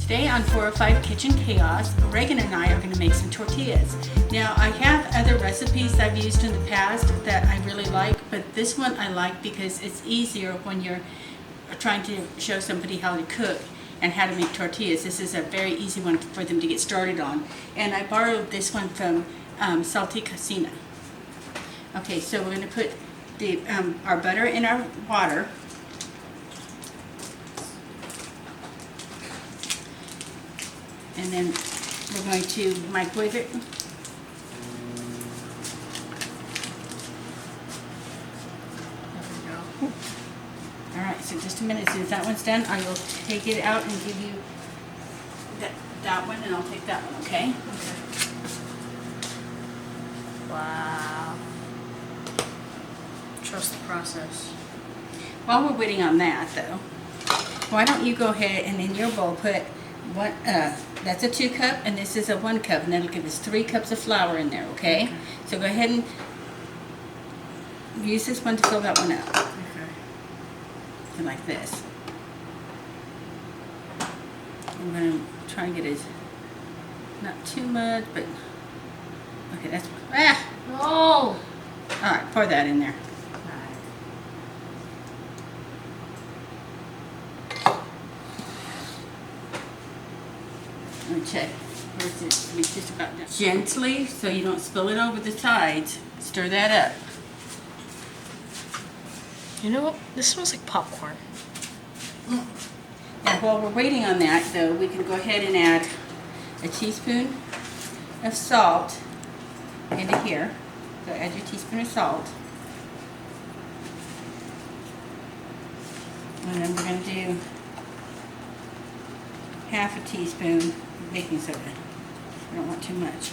Today on 405 Kitchen Chaos, Reagan and I are going to make some tortillas. Now, I have other recipes I've used in the past that I really like, but this one I like because it's easier when you're trying to show somebody how to cook and how to make tortillas. This is a very easy one for them to get started on. And I borrowed this one from Salty Cocina. Okay, so we're going to put our butter in our water. And then we're going to microwave it. There we go. Alright, so just a minute. As soon as that one's done, I will take it out and give you that one, and I'll take that one, okay? Okay. Wow. Trust the process. While we're waiting on that, though, why don't you go ahead and in your bowl put one, that's a 2 cup, and this is a 1 cup, and that'll give us 3 cups of flour in there, okay? So go ahead and use this one to fill that one up. Okay. And like this. I'm going to try and get it not too much, but okay, that's No! Alright, pour that in there. Let me check. Where's it? It's just about done. Gently, so you don't spill it over the sides. Stir that up. You know what? This smells like popcorn. Now, while we're waiting on that, though, we can go ahead and add a teaspoon of salt into here. So add your teaspoon of salt. And then we're going to do half a teaspoon of baking soda. I don't want too much.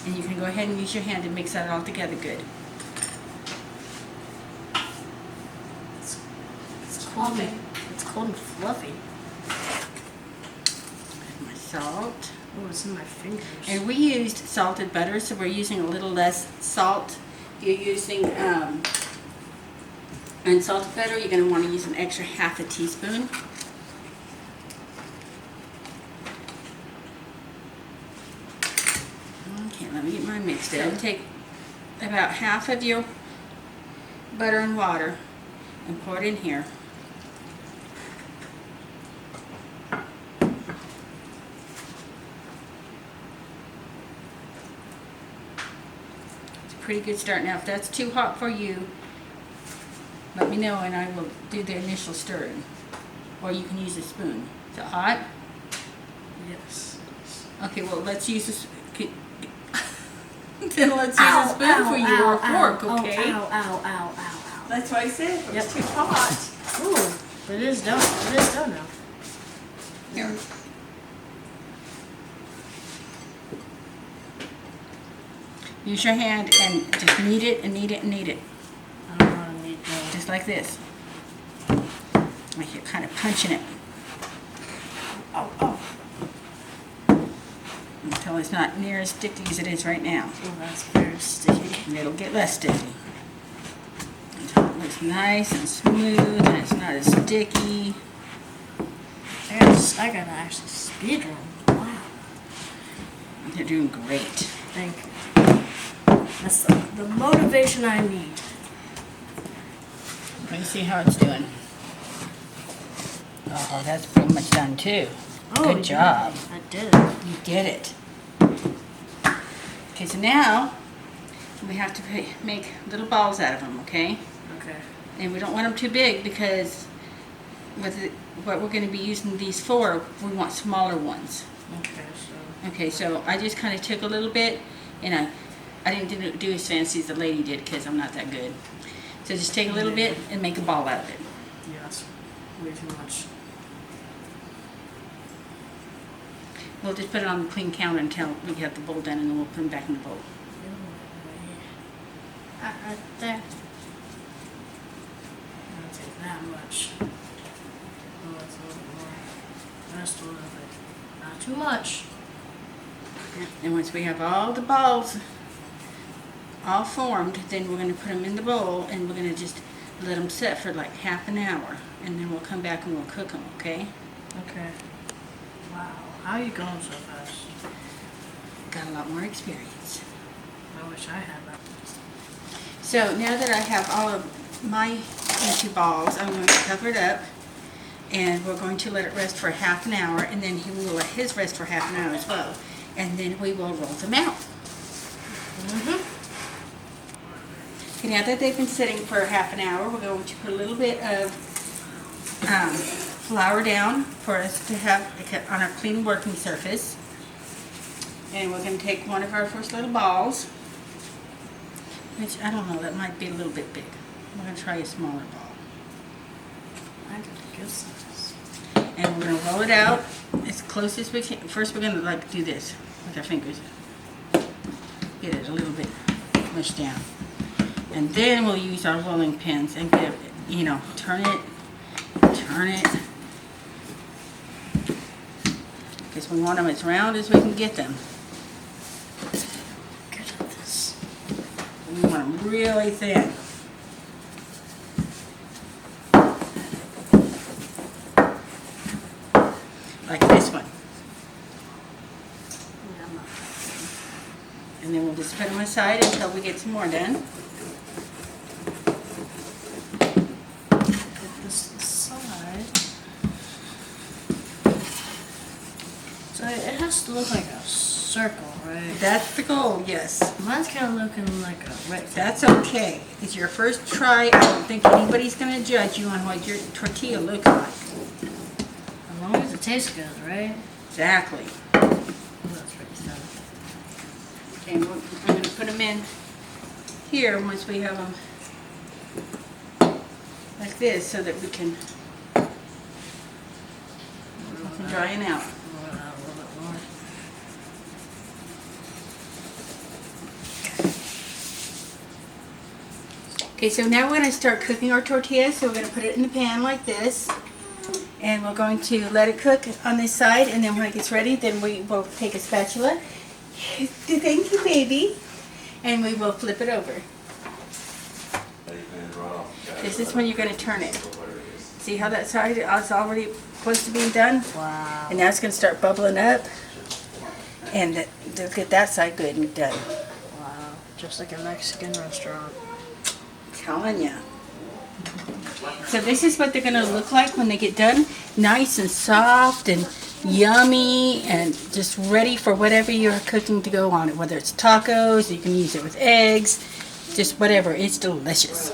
And you can go ahead and use your hand to mix that all together good. It's cold. It's cold and fluffy. Add my salt. Oh, it's in my fingers. And we used salted butter, so we're using a little less salt. If you're using unsalted butter, you're going to want to use an extra half a teaspoon. Okay, let me get mine mixed in. Take about half of your butter and water and pour it in here. It's a pretty good start. Now, if that's too hot for you, let me know and I will do the initial stirring. Or you can use a spoon. Is it hot? Yes. Okay, well, let's use this. Then let's use a spoon for you or a fork, okay? Ow, ow, ow, ow, ow. That's why I said it was too hot. Ooh, but it is done. It is done now. Here. Use your hand and just knead it and knead it and knead it. I don't want to knead that. Just like this. Like you're kind of punching it. Oh, oh. Until it's not near as sticky as it is right now. Oh, that's very sticky. And it'll get less sticky. Until it looks nice and smooth and it's not as sticky. I gotta actually speed run. Wow. You're doing great. Thank you. That's the motivation I need. Let me see how it's doing. Oh, that's pretty much done too. Oh, Good job. I did it. You did it. Okay, so now we have to make little balls out of them, okay? Okay. And we don't want them too big because what we're going to be using these for, we want smaller ones. Okay, so I just kind of took a little bit, and I didn't do as fancy as the lady did because I'm not that good. So just take a little bit and make a ball out of it. Yes. Way too much. We'll just put it on the clean counter until we get the bowl done, and then we'll put them back in the bowl. Right there. I don't take that much. Oh, that's a little bit more. Just a little bit. Not too much. And once we have all the balls all formed, then we're going to put them in the bowl, and we're going to just let them set for like half an hour, and then we'll come back and we'll cook them, okay? Okay. Wow. How are you going so fast? Got a lot more experience. I wish I had that. So now that I have all of my empty balls, I'm going to cover it up, and we're going to let it rest for half an hour, and then he will let his rest for half an hour as well, and then we will roll them out. Okay, now that they've been sitting for half an hour, we're going to put a little bit of flour down for us to have on our clean working surface. And we're going to take one of our first little balls, which I don't know, that might be a little bit big. We're going to try a smaller ball. I got a good size. And we're going to roll it out as close as we can. First we're going to like do this with our fingers. Get it a little bit mushed down. And then we'll use our rolling pins and get it, you know, turn it. Because we want them as round as we can get them. Good at this. We want them really thin. Like this one. And then we'll just put them aside until we get some more done. Put this aside. So it has to look like a circle, right? That's the goal, yes. Mine's kind of looking like a rectangle. That's okay. It's your first try. I don't think anybody's going to judge you on what your tortilla looks like. As long as it tastes good, right? Exactly. Oh, that's pretty thin. Okay, I'm going to put them in here once we have them like this so that we can drying out. Roll it out a little bit more. Okay, so now we're going to start cooking our tortillas. So we're going to put it in the pan like this. And we're going to let it cook on this side. And then when it gets ready, then we will take a spatula. Thank you, baby. And we will flip it over. This is when you're going to turn it. See how that side is already close to being done? Wow. And now it's going to start bubbling up. And they'll get that side good and done. Wow. Just like a Mexican restaurant. Telling ya. So this is what they're going to look like when they get done. Nice and soft and yummy and just ready for whatever you're cooking to go on it. Whether it's tacos, you can use it with eggs, just whatever. It's delicious.